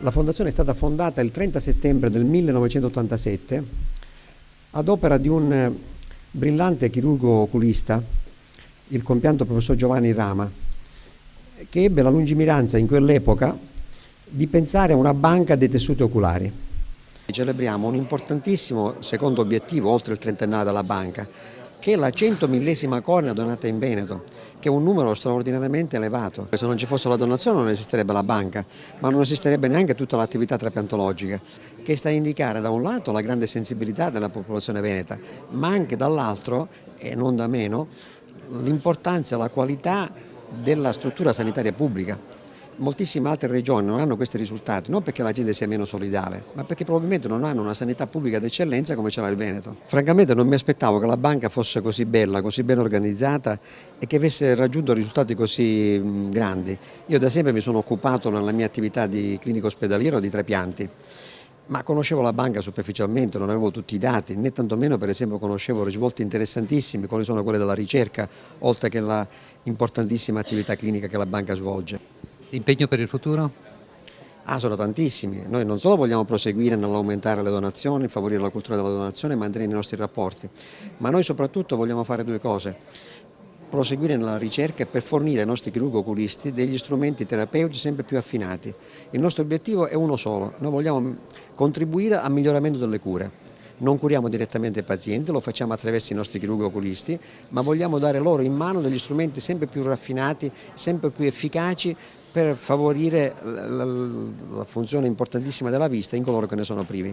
La fondazione è stata fondata il 30 settembre del 1987 ad opera di un brillante chirurgo oculista, il compianto professor Giovanni Rama, che ebbe la lungimiranza in quell'epoca di pensare a una banca dei tessuti oculari. Celebriamo un importantissimo secondo obiettivo, oltre il trentennale della banca, che è la 100.000ª cornea donata in Veneto, che è un numero straordinariamente elevato. Se non ci fosse la donazione non esisterebbe la banca, ma non esisterebbe neanche tutta l'attività trapiantologica, che sta a indicare da un lato la grande sensibilità della popolazione veneta, ma anche dall'altro, e non da meno, l'importanza e la qualità della struttura sanitaria pubblica. Moltissime altre regioni non hanno questi risultati, non perché la gente sia meno solidale, ma perché probabilmente non hanno una sanità pubblica d'eccellenza come ce l'ha il Veneto. Francamente non mi aspettavo che la banca fosse così bella, così ben organizzata e che avesse raggiunto risultati così grandi. Io da sempre mi sono occupato nella mia attività di clinico ospedaliero di trapianti, ma conoscevo la banca superficialmente, non avevo tutti i dati, né tantomeno per esempio conoscevo risvolti interessantissimi, quali sono quelli della ricerca, oltre che la importantissima attività clinica che la banca svolge. Impegno per il futuro? Sono tantissimi. Noi non solo vogliamo proseguire nell'aumentare le donazioni, favorire la cultura della donazione e mantenere i nostri rapporti, ma noi soprattutto vogliamo fare due cose. Proseguire nella ricerca per fornire ai nostri chirurghi oculisti degli strumenti terapeutici sempre più affinati. Il nostro obiettivo è uno solo, noi vogliamo contribuire al miglioramento delle cure. Non curiamo direttamente i pazienti, lo facciamo attraverso i nostri chirurghi oculisti, ma vogliamo dare loro in mano degli strumenti sempre più raffinati, sempre più efficaci per favorire la funzione importantissima della vista in coloro che ne sono privi.